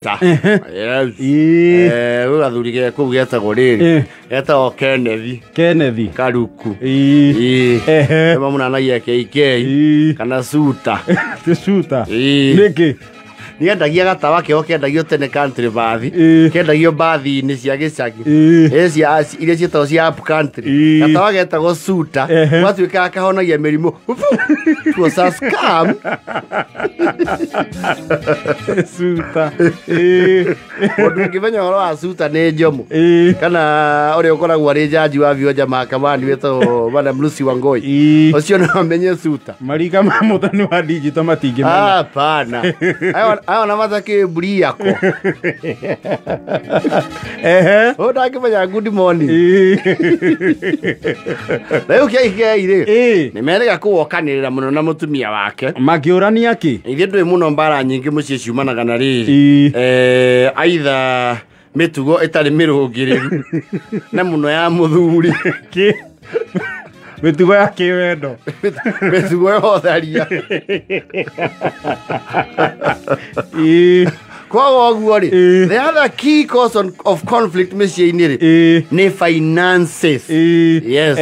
suta. Yes. Ugathurige kuu getagwo riri. Getagwo Kennedy. Karuku. Ema munanagia KK. Kana suta. Suta. Niki. Niendagia gatawa keo kendagio tene country bathi. Kendagio bathi ni cia gicagi. Cia iria cietagwo cia up country. Gatawa getagwo suta. Gwatuika kahonagia mirimu. Tuo sa scam. Suta. Mundu ngimenya horo wa suta ni njomu. Kana uri ukoragwo ari jaji wa vioja mahakamani wetagwo Madam Lucy Wangoi. Ucio no amenye suta. Marika ma muthani wa digital matingimenya. Hapana. Ayo na mathake mburi yako. Ndakimenya good morning. Leo kia ire. Ni merega kuokanirira muno na mutumia wake. Makiurania ki? Ithe ndwe muno mbara nyingi mucie ciumanaga na riri. Aitha mitugo itari mirungiriru. Na muno ya muthuri. Ki? Mitugo ya kiwendo. Mitugo ya otharia. Kwa oguo ri, the other key cause of conflict miciĩ-inĩ ri ni finances. Yes.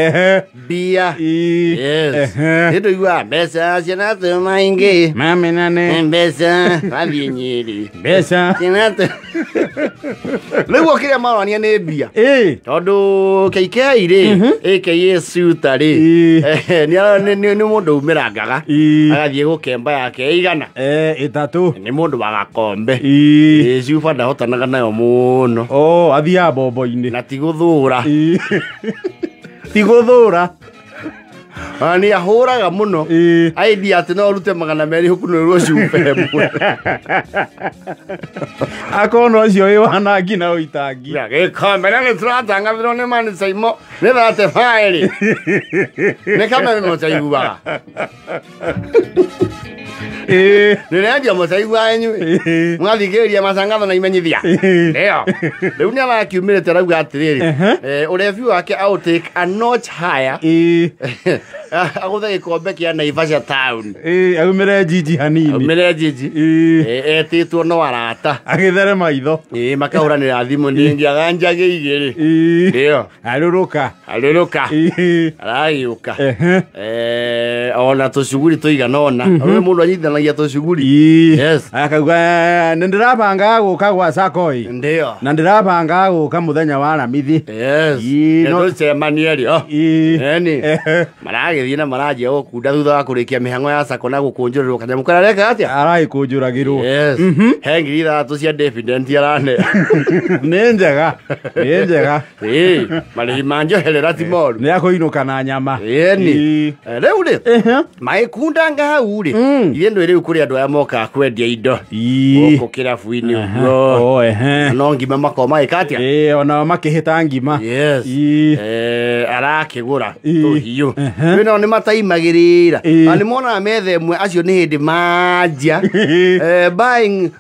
Beer. Yes. Ndio igua mbeca ciana tumaingi. Mamenane. Mbeca bathie Nyeri. Mbeca. Ciana tu. Rĩu kiria marania ni bia. Tondu KK ri, AKA suta ri. Ni mundu umirangaga. Agathie gukemba yake igana. Itatu. Ni mundu wa gakombe. Ciuba ndahotanaga nayo muno. Athia bombo-ini. Na ti guthura. Ti guthura. Ni ahuraga muno. Idea ati no rute 200 hukunirwo cuba mwe. Akono ucio wi wanangi na uitangi. Gikombe ni turatang'athirwo ni Mani Saimo. Ni thate faili. Ni kamera no chaiguaga. Nirendia mucaigua enyu mwathikĩrĩria macangatho na imenyithia ndio rĩu nĩ arakiumĩrĩte arauga atĩrĩrĩ ũrebi wake au take a notch higher agũthe gĩkombe kĩa Naivasha town aumĩre jiji hanini aumĩre jiji etĩtwo no arata agĩthere maitho makahũranĩra thimũ nĩngĩaga njagĩ igĩrĩ ndio arũrũka aragĩũka ona tũcuguri tũigana ona mũndũ anyitithanagia tũcuguri akauga nĩndĩrabanga gũka gwa Sakoi ndio na ndĩrabanga gũka mũthenya wa Aramithi tũcemanie rĩo maragĩthiĩ na maranjia gũkunda thutha wa kũrĩkia mĩhang'o ya Sako na gũkũnjũrĩrwo kanyamũ karareka atĩa aragĩkũnjũragĩrwo he ngiri 3 cia dividend arane nĩ njega marĩhi ma njoherera ti moru nĩ akũinũka na nyama rĩu rĩ magĩkundanga hau rĩ ithe ndwĩ rĩu kũrĩ andũ aya mokaga kwendia indo gũkũ kĩrabu-inĩ ũguo no ngima makorwo magĩka atĩa onao makĩhĩta ngima arakĩgũra tũhiũ rĩu nao nĩ mataimagĩrĩra na nĩ monaga metha ĩmwe acio nĩ hĩndĩ manjia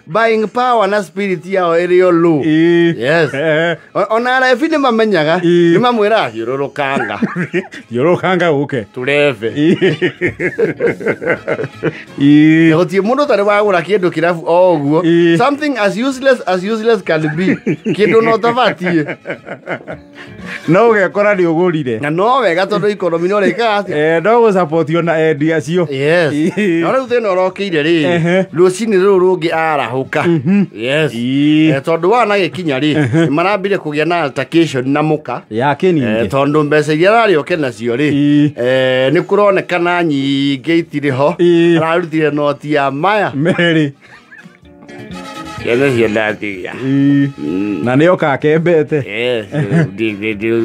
buying power na spirit yao ĩrĩ o low ona arebi nĩ mamenyaga nĩ mamwĩraga thiũrũrũkanga gũke tũrebe gũtirĩ mũndũ tarĩ wagũra kĩndũ kĩrabu o ũguo something as useless can be kĩndũ no tabatiĩ no ũgekora nĩ ũgũrire na no wega tondũ ikonomi no rĩkaga atĩa no gũsapotio na endia acio no rĩu thĩna ũrokĩire rĩ rũcinĩ rũrũ rũngĩ arahũka tondũ wanagĩkinya rĩ marambire kũgĩa na altercation na mũka tondũ mbeca iria ararĩ oke nacio rĩ nĩ kũronekana nyingĩ itirĩ ho ararutire noti ya maya merĩ cio ndathia na nĩ oka akembete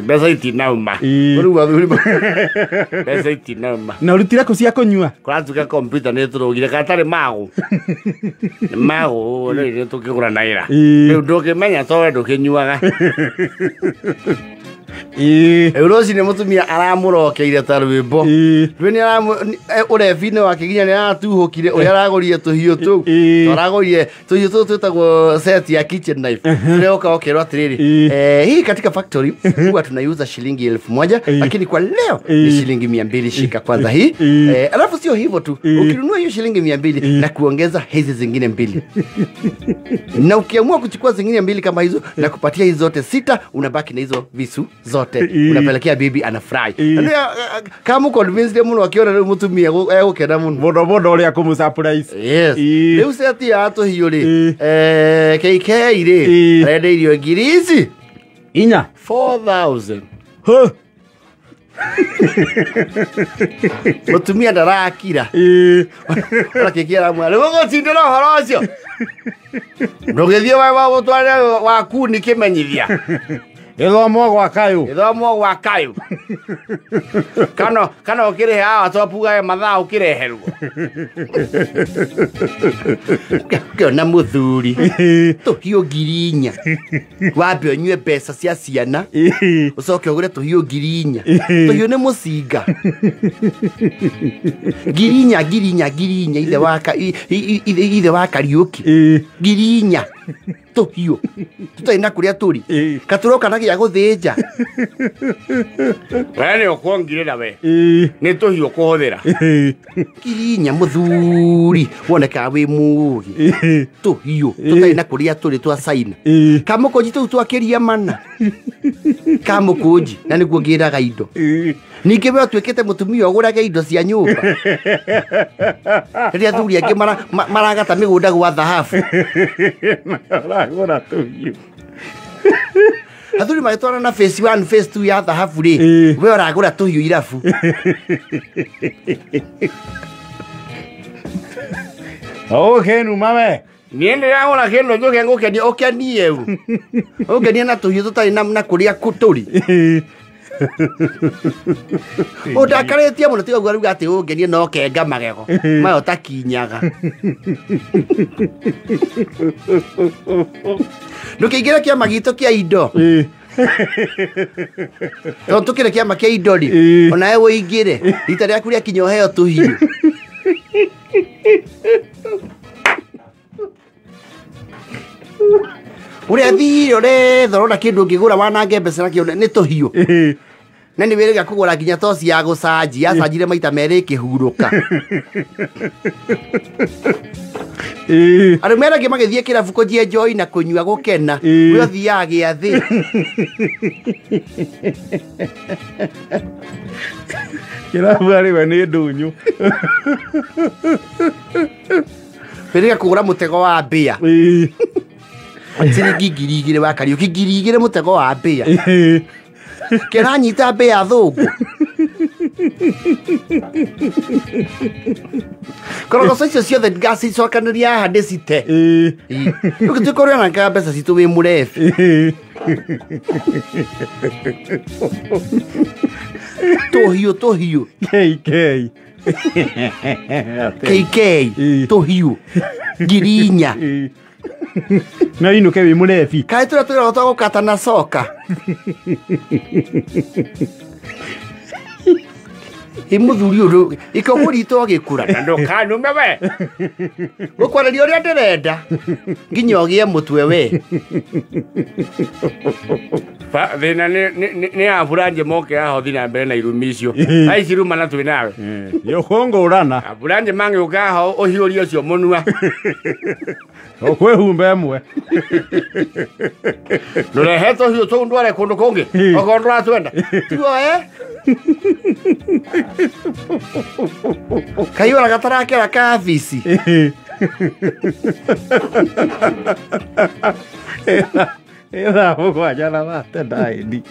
mbeca itinauma rĩu athuri mbeca itinauma na ũrutire kũ cia kũnyua kũratuĩka kompiuta nĩ tũrũgire katarĩ magũ nĩ magũ nĩ tũkĩgũra naira rĩu ndũkĩmenya towe ndũkĩnyuaga Rũci nĩ mũtumia aramũrokeire ta rwĩmbo ũrebi-inĩ wake nginya nĩ aratuhũkire ũrĩa aragũrire tũhiũ tũu aragũrire tũhiũ tũu twĩtagwo set ya kitchen knife rĩu ũkerwo atĩrĩrĩ hii katika factory huwa tunaiuza shilingi 1000 lakini kwa leo ni shilingi 200 shika kwanza hii alafu sio hivyo tu. Ukinunua hiyo shilingi 200 na kuongeza hizi zingine 2. Na ukiamua kuchukua zingine 2 kama hizo na kupatia hizo zote 6, unabaki na hizo visu zote. Unapelekea bibi anafurahi. Kama uko convinced muno akiona leo mutumia egukena muno. Bodo ria kumu surprise. Yes. Leo seti ato hiyo ri. KK ri. Rede irio ngirici. Inya 4,000. Huh. Mutumia ndarakira. Arakikiara mwana. Wogo tindira horo cio. Ndugithie wa gutware waku ni kimenyithia. Ithomo gwa kayu. Ithomo gwa kayu. Kana ukire hawa topuga mathaa ukireherwo. Kiona muthuri. Tuhio 4,000. Wambe onywe pesa cia ciana. Ucoke ugure tuhio 4,000. Tuhio ni mucinga. 4,000 ithe wa Kariuki. 4,000. Tuhio. Tutaina kuria turi. Katuroka na gia guthinja. Wene ukwongire na we. Ni tuhio kuhuthira. 4,000 muthuri. Woneka wi mugi. Tuhio. Tutaina kuria turi twa China. Kamukoji tu twakiria mana. Kamukoji. Na niguo ngiraga indo. Ninge we twikite mutumia ogurage indo cia nyumba. Ria thuri angi maragata migunda gwa thahabu. Agora tuhio. Athuri magitwara na phase 1 phase 2 ya thahabu ri. We uragura tuhio irabu. Okay, nu mame. Niende yagura kendo njoke ngukenia okenie eu. Okenie na tuhio tutari na kuria kuturi. Udakaritie muno tiga gwa ruga ati ungenie no kenga magego. Mayo takinyaga. Ndukigira kia magito kia indo. Tukire kia makia indo ri. Ona ewe igire. Rita riaku ria kinyo heo tuhio. Uria thiri ore thorona kindu ngigura wanange mbeca nakio ni tuhio. Na ni wĩrĩga kũgũra nginya toci ya gũcanji yacanjire maita merĩ ĩkĩhurũka. Arũme arĩa angĩ magĩthiĩ kĩrabu kũnjienjoi na kũnyua gũkena. We ũthiaga gĩathĩ. Kĩrabu arĩwe nĩ ndũnyũ. Wĩrĩga kũgũra mũtego wa mbĩa. Ciringi 2,000 wa Kariuki 2,000 mũtego wa mbĩa. Kiranyita mbĩa thũngũ. Korogoco icio ciothe ngacicokanĩria haha ndĩcite. Ũgĩtuĩka na nga mbeca citũ wĩ mũrebi. Tuhio. KK. Tuhio. 4,000. Na inuke wi murebi. Kaĩ tũrĩa gũkata na coka. Imuthuri ũyũ ikogũritwo gĩkura na ndũkanume we. Gũkwarĩria ũrĩa ndĩrenda. Nginya ũgĩe mũtwe we. Thĩna nĩ ambulance moke ahothi na mbere na irumi icio. Aici ruma na twĩ nawe. Yũkũngũrana. Ambulance mangĩũka ho ũhiũrie ũcio mũnua. Ũkwĩhumba ĩmwe. Ndũrehetwo hiũ tũu ndware kũndũ kũngĩ. Okorwo ndũratwenda. Tuoe. Kaiora gatarakera kabici. Ela mũgwanja na mate ndaĩni.